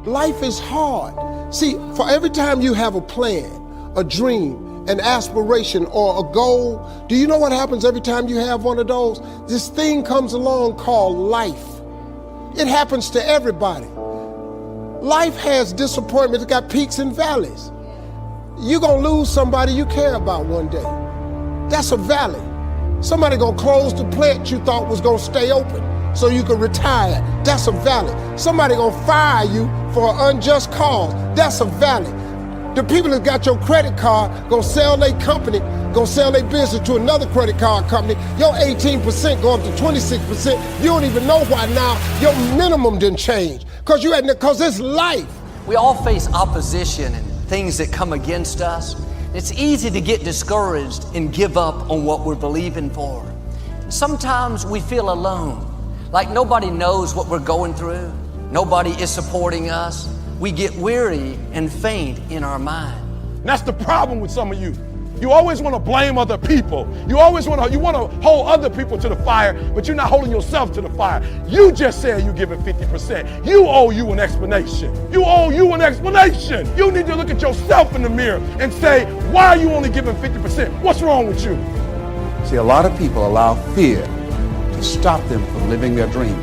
Life is hard. See, for every time you have a plan, a dream, an aspiration, or a goal, do you know what happens every time you have one of those? This thing comes along called life. It happens to everybody. Life has disappointment. It's got peaks and valleys. You're gonna lose somebody you care about one day. That's a valley. Somebody gonna close the plant you thought was gonna stay open so you could retire. That's a valley. Somebody gonna fire you for an unjust cause. That's a valley. The people that got your credit card gonna sell their company, gonna sell their business to another credit card company. Your 18% go up to 26%. You don't even know why now. Your minimum didn't change because it's life. We all face opposition and things that come against us. It's easy to get discouraged and give up on what we're believing for. Sometimes we feel alone, like nobody knows what we're going through. Nobody is supporting us. We get weary and faint in our mind. And that's the problem with some of you. You always want to blame other people. You want to hold other people to the fire, but you're not holding yourself to the fire. You just said you're giving 50%. You owe you an explanation. You owe you an explanation. You need to look at yourself in the mirror and say, why are you only giving 50%? What's wrong with you? See, a lot of people allow fear to stop them from living their dream.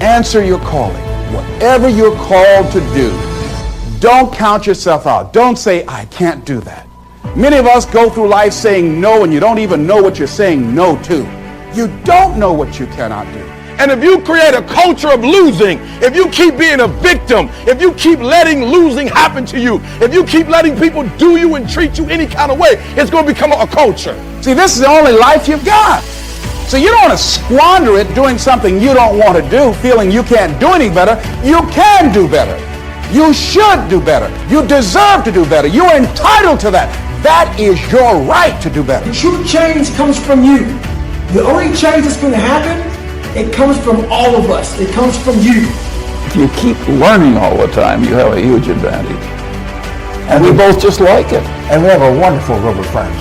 Answer your calling. Whatever you're called to do, don't count yourself out. Don't say, I can't do that. Many of us go through life saying no, and you don't even know what you're saying no to. You don't know what you cannot do. And if you create a culture of losing, if you keep being a victim, if you keep letting losing happen to you, if you keep letting people do you and treat you any kind of way, it's going to become a culture. See, this is the only life you've got. So you don't want to squander it doing something you don't want to do, feeling you can't do any better. You can do better. You should do better. You deserve to do better. You are entitled to that. That is your right to do better. True change comes from you. The only change that's going to happen, it comes from all of us. It comes from you. If you keep learning all the time, you have a huge advantage. And we both just like it. And we have a wonderful group of friends.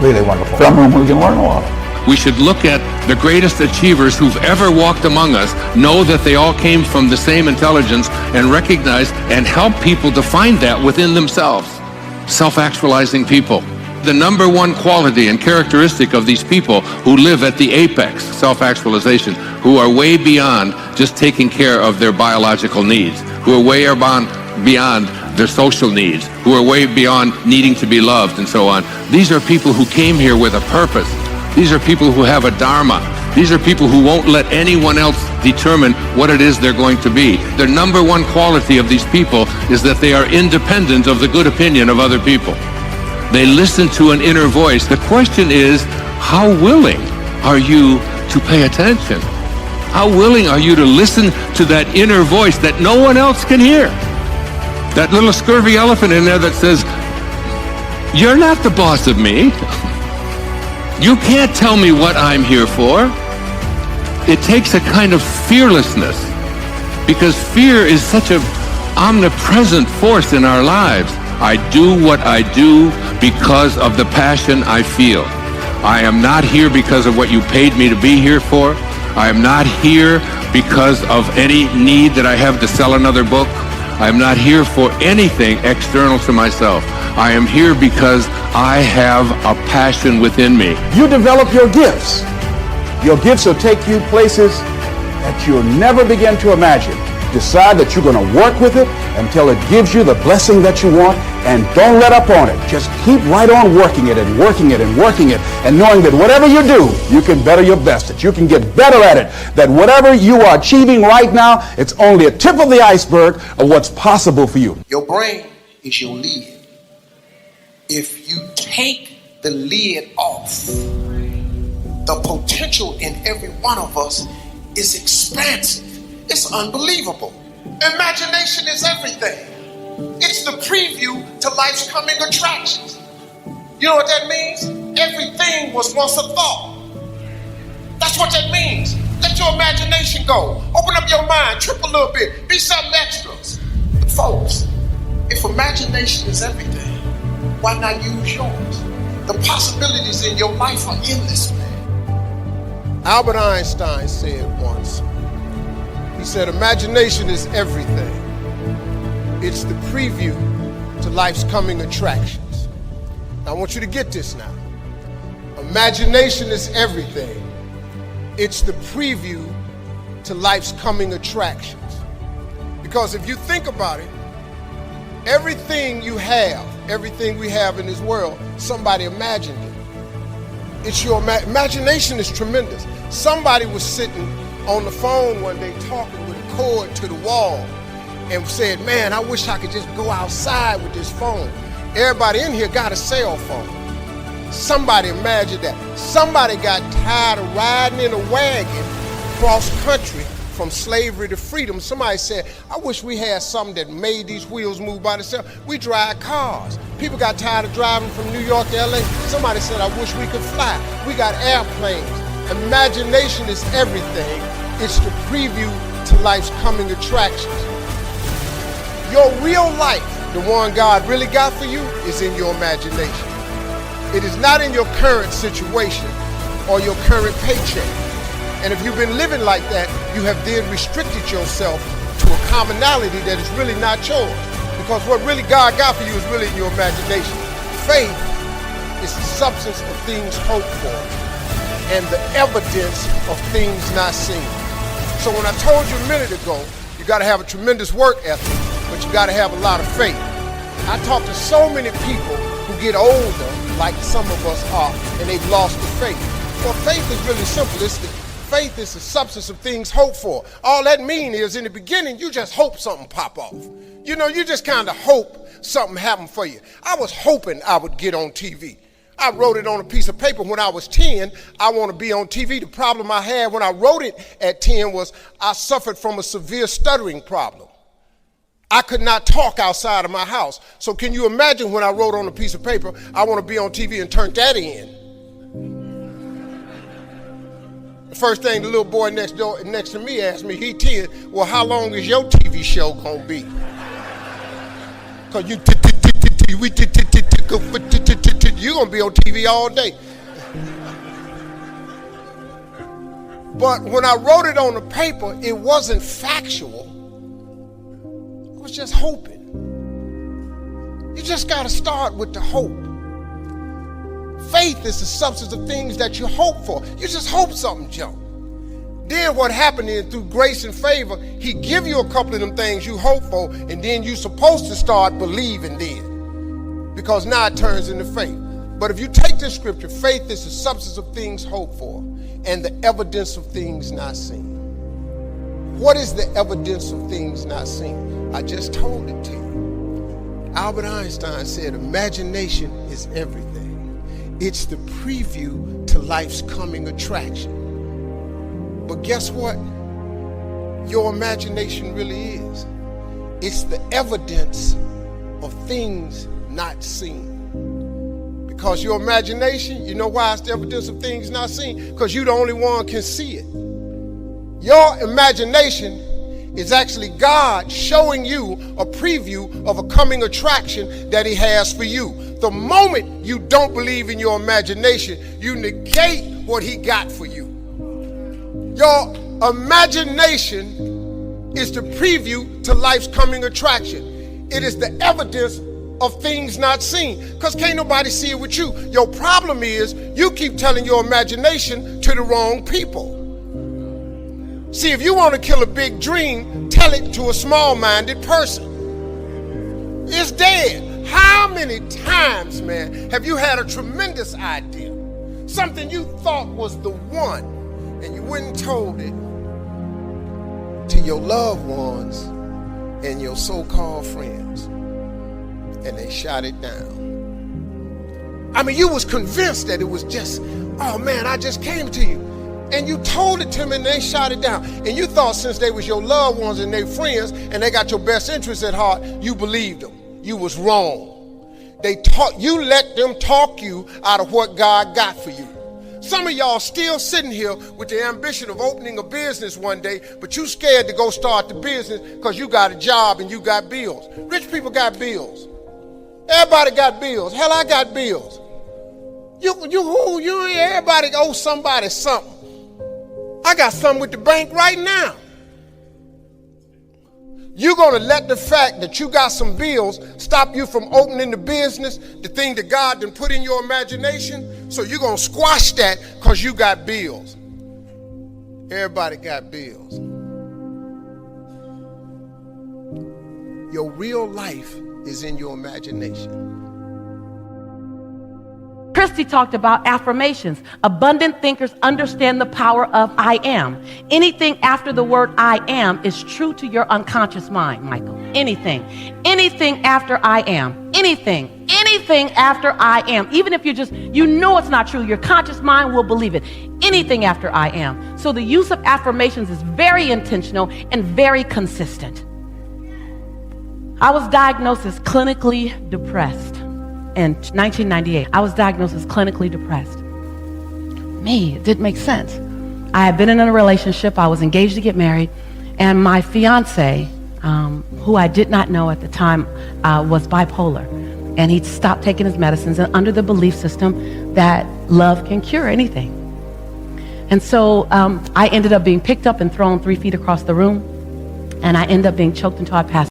Really wonderful. From whom we can learn a lot. We should look at the greatest achievers who've ever walked among us, know that they all came from the same intelligence, and recognize and help people to find that within themselves. Self-actualizing people. The number one quality and characteristic of these people who live at the apex, self-actualization, who are way beyond just taking care of their biological needs, who are way beyond their social needs, who are way beyond needing to be loved and so on. These are people who came here with a purpose. These are people who have a dharma. These are people who won't let anyone else determine what it is they're going to be. The number one quality of these people is that they are independent of the good opinion of other people. They listen to an inner voice. The question is, how willing are you to pay attention? How willing are you to listen to that inner voice that no one else can hear? That little scurvy elephant in there that says, you're not the boss of me. You can't tell me what I'm here for. It takes a kind of fearlessness, because fear is such an omnipresent force in our lives. I do what I do because of the passion I feel. I am not here because of what you paid me to be here for. I am not here because of any need that I have to sell another book. I am not here for anything external to myself. I am here because I have a passion within me. You develop your gifts. Your gifts will take you places that you'll never begin to imagine. Decide that you're going to work with it until it gives you the blessing that you want, and don't let up on it. Just keep right on working it and working it and working it, and knowing that whatever you do, you can better your best, that you can get better at it, that whatever you are achieving right now, it's only a tip of the iceberg of what's possible for you. Your brain is your lid. If you take the lid off, the potential in every one of us is expansive. It's unbelievable. Imagination is everything. It's the preview to life's coming attractions. You know what that means? Everything was once a thought. That's what that means. Let your imagination go. Open up your mind, trip a little bit, be something extra. But folks, if imagination is everything, why not use yours? The possibilities in your life are endless, man. Albert Einstein said once, he said, imagination is everything. It's the preview to life's coming attractions. Now, I want you to get this now. Imagination is everything. It's the preview to life's coming attractions. Because if you think about it, everything you have, everything we have in this world, somebody imagined it. It's your imagination is tremendous. Somebody was sitting on the phone one day talking with a cord to the wall and said, man, I wish I could just go outside with this phone. Everybody in here got a cell phone. Somebody imagined that. Somebody got tired of riding in a wagon cross country from slavery to freedom. Somebody said, I wish we had something that made these wheels move by themselves. We drive cars. People got tired of driving from New York to LA. Somebody said, I wish we could fly. We got airplanes. Imagination is everything. It's the preview to life's coming attractions. Your real life, the one God really got for you, is in your imagination. It is not in your current situation or your current paycheck. And if you've been living like that, you have then restricted yourself to a commonality that is really not yours. Because what really God got for you is really in your imagination. Faith is the substance of things hoped for and the evidence of things not seen. So when I told you a minute ago, you got to have a tremendous work ethic, but you got to have a lot of faith. I talk to so many people who get older, like some of us are, and they've lost the faith. Well, faith is really simple. Faith is the substance of things hoped for. All that means is in the beginning, you just hope something pop off. You know, you just kind of hope something happened for you. I was hoping I would get on TV. I wrote it on a piece of paper when I was 10, I want to be on TV. The problem I had when I wrote it at 10 was I suffered from a severe stuttering problem. I could not talk outside of my house. So can you imagine when I wrote on a piece of paper, I want to be on TV and turned that in? The first thing the little boy next to me asked me, he 10, well, how long is your TV show gonna be? Cause you're gonna be on TV all day. But when I wrote it on the paper, it wasn't factual. I was just hoping. You just gotta start with the hope. Faith is the substance of things that you hope for. You just hope something jump. Then what happened is through grace and favor, he give you a couple of them things you hope for, and then you're supposed to start believing then. Because now it turns into faith. But if you take this scripture, faith is the substance of things hoped for and the evidence of things not seen. What is the evidence of things not seen? I just told it to you. Albert Einstein said, imagination is everything. It's the preview to life's coming attraction. But guess what? Your imagination really is. It's the evidence of things not seen. Because your imagination, you know why it's the evidence of things not seen? Because you're the only one can see it. Your imagination is actually God showing you a preview of a coming attraction that he has for you. The moment you don't believe in your imagination, you negate what he got for you. Your imagination is the preview to life's coming attraction. It is the evidence of things not seen, because can't nobody see it with you. Your problem is you keep telling your imagination to the wrong people. See, if you want to kill a big dream, tell it to a small-minded person. It's dead. How many times, man, have you had a tremendous idea, something you thought was the one, and you went and told it to your loved ones and your so-called friends, and they shot it down? I mean, you was convinced that it was just, oh man, I just came to you. And you told it to them and they shot it down. And you thought since they was your loved ones and they friends and they got your best interests at heart, you believed them. You was wrong. You let them talk you out of what God got for you. Some of y'all still sitting here with the ambition of opening a business one day, but you scared to go start the business because you got a job and you got bills. Rich people got bills. Everybody got bills. Hell, I got bills. Everybody owes somebody something. I got something with the bank right now. You're going to let the fact that you got some bills stop you from opening the business, the thing that God done put in your imagination. So you're going to squash that because you got bills. Everybody got bills. Your real life is in your imagination. Christy talked about affirmations. Abundant thinkers understand the power of I am. Anything after the word I am is true to your unconscious mind, Michael. Anything after I am. Anything after I am. Even if you know it's not true, your conscious mind will believe it. Anything after I am. So the use of affirmations is very intentional and very consistent. I was diagnosed as clinically depressed. In 1998, I was diagnosed as clinically depressed. It didn't make sense. I had been in a relationship, I was engaged to get married, and my fiance, who I did not know at the time, was bipolar. And he'd stopped taking his medicines and under the belief system that love can cure anything. And so I ended up being picked up and thrown 3 feet across the room, and I ended up being choked until I passed.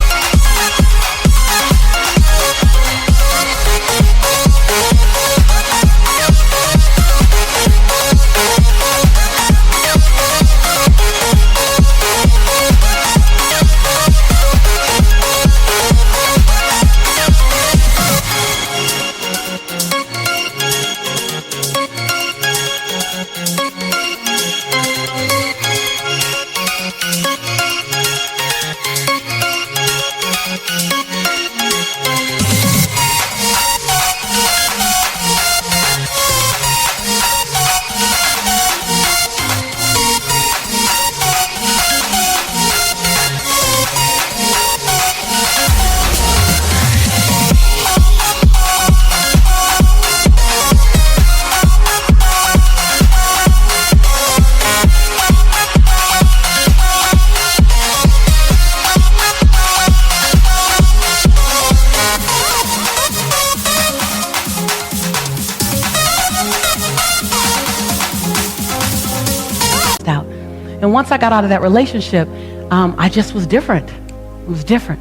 And once I got out of that relationship, I just was different. It was different.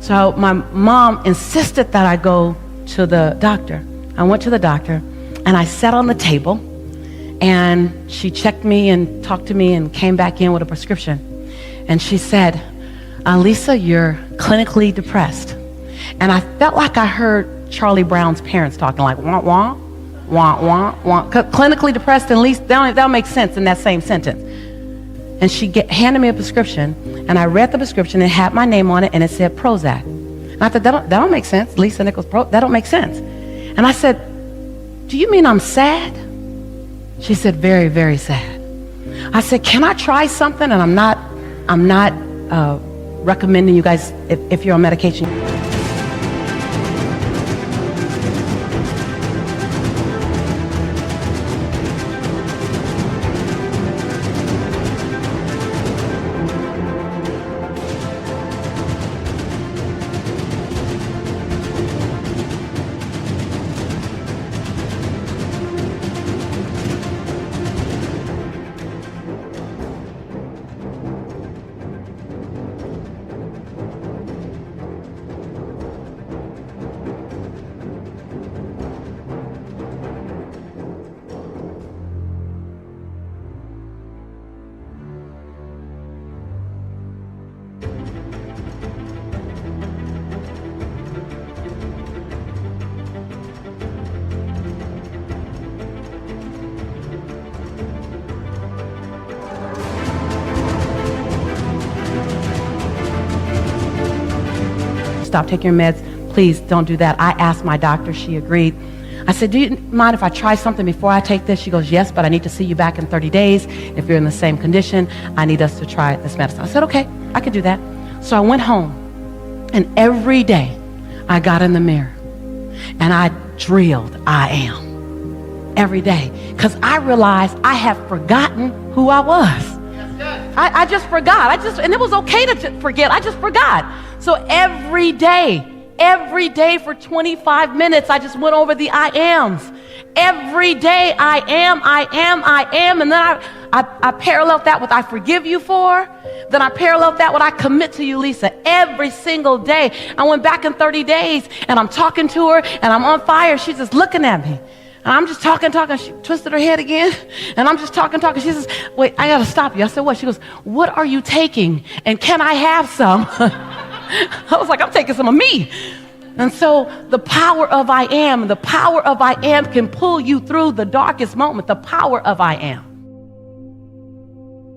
So my mom insisted that I go to the doctor. I went to the doctor and I sat on the table and she checked me and talked to me and came back in with a prescription. And she said, Lisa, you're clinically depressed. And I felt like I heard Charlie Brown's parents talking like, wah, wah, wah, wah, wah. Clinically depressed, at least that'll make sense in that same sentence. And she handed me a prescription, and I read the prescription. It had my name on it, and it said Prozac. And I thought, that don't make sense. Lisa Nichols, that don't make sense. And I said, do you mean I'm sad? She said, very, very sad. I said, can I try something? And I'm not recommending you guys, if you're on medication. Stop taking your meds. Please don't do that. I asked my doctor. She agreed. I said, do you mind if I try something before I take this? She goes, yes, but I need to see you back in 30 days. If you're in the same condition, I need us to try this medicine. I said, okay, I could do that. So I went home, and every day I got in the mirror and I drilled I am every day, because I realized I had forgotten who I was. I just forgot. And it was okay to forget. I just forgot. So every day for 25 minutes, I just went over the I ams. Every day, I am. And then I paralleled that with I forgive you for. Then I paralleled that with I commit to you, Lisa. Every single day. I went back in 30 days and I'm talking to her and I'm on fire. She's just looking at me. And I'm just talking. She twisted her head again. And I'm just talking. She says, wait, I got to stop you. I said, what? She goes, what are you taking? And can I have some? I was like, I'm taking some of me. And so the power of I am can pull you through the darkest moment. The power of I am.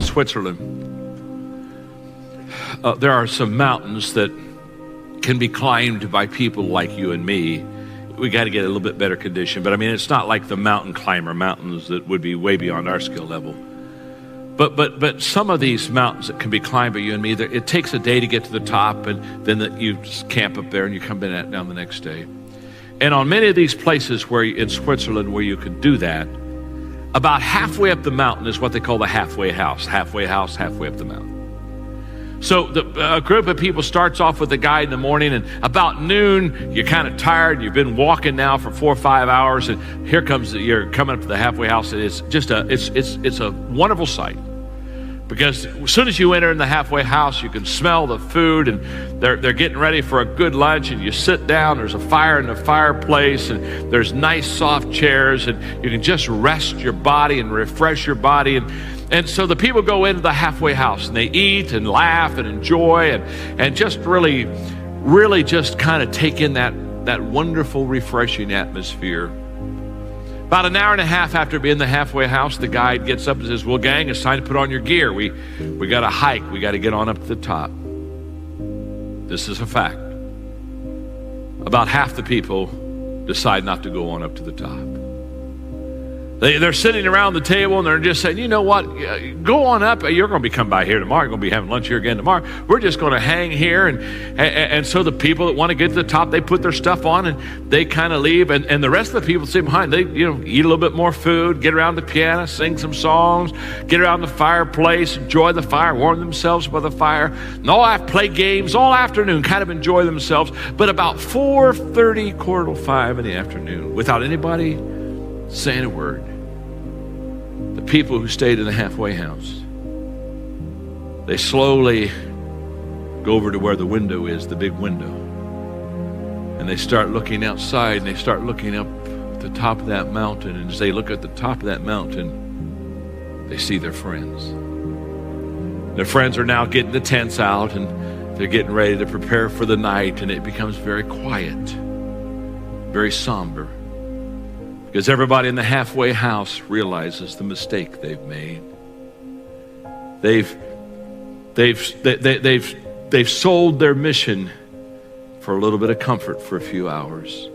Switzerland. There are some mountains that can be climbed by people like you and me. We got to get a little bit better condition, but I mean, it's not like the mountain climber mountains that would be way beyond our skill level. But some of these mountains that can be climbed by you and me, it takes a day to get to the top, and then you just camp up there and you come down the next day. And on many of these places in Switzerland where you could do that, about halfway up the mountain is what they call the halfway house, halfway up the mountain. So a group of people starts off with a guide in the morning, and about noon, you're kind of tired. You've been walking now for 4 or 5 hours, and you're coming up to the halfway house. And it's just it's a wonderful sight, because as soon as you enter in the halfway house, you can smell the food, and they're getting ready for a good lunch. And you sit down. There's a fire in the fireplace, and there's nice soft chairs, and you can just rest your body and refresh your body. And so the people go into the halfway house and they eat and laugh and enjoy and just really just kind of take in that wonderful, refreshing atmosphere. About an hour and a half after being in the halfway house, the guide gets up and says, well, gang, it's time to put on your gear. We got to hike. We got to get on up to the top. This is a fact. About half the people decide not to go on up to the top. They're sitting around the table and they're just saying, you know what, go on up. You're going to be coming by here tomorrow. You're going to be having lunch here again tomorrow. We're just going to hang here. And so the people that want to get to the top, they put their stuff on and they kind of leave. And the rest of the people sit behind. They eat a little bit more food, get around the piano, sing some songs, get around the fireplace, enjoy the fire, warm themselves by the fire. And play games all afternoon, kind of enjoy themselves. But about 4:30, 4:45 in the afternoon, without anybody saying a word, the people who stayed in the halfway house, they slowly go over to where the window is, the big window, and they start looking outside, and they start looking up at the top of that mountain. And as they look at the top of that mountain, they see their friends. Their friends are now getting the tents out, and they're getting ready to prepare for the night, and it becomes very quiet, very somber. Because everybody in the halfway house realizes the mistake they've made. They've sold their mission for a little bit of comfort for a few hours.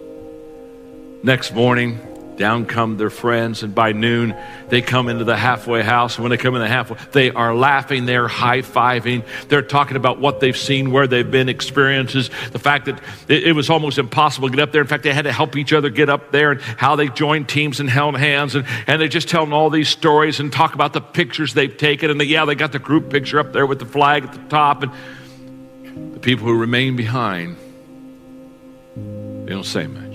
Next morning, down come their friends, and by noon, they come into the halfway house. And when they come in the halfway, they are laughing, they're high-fiving, they're talking about what they've seen, where they've been, experiences, the fact that it was almost impossible to get up there. In fact, they had to help each other get up there, and how they joined teams and held hands, and they're just telling all these stories and talk about the pictures they've taken, and they got the group picture up there with the flag at the top, and the people who remain behind, they don't say much.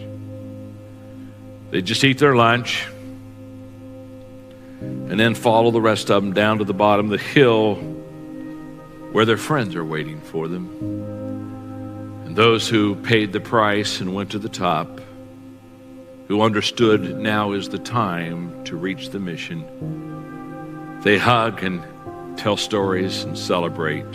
They just eat their lunch and then follow the rest of them down to the bottom of the hill where their friends are waiting for them. And those who paid the price and went to the top, who understood now is the time to reach the mission, they hug and tell stories and celebrate.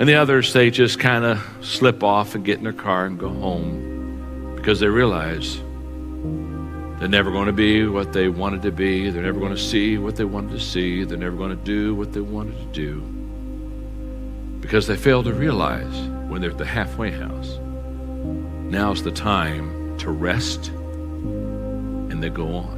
And the others, they just kind of slip off and get in their car and go home, because they realize they're never going to be what they wanted to be. They're never going to see what they wanted to see. They're never going to do what they wanted to do, because they failed to realize when they're at the halfway house, now's the time to rest, and they go on.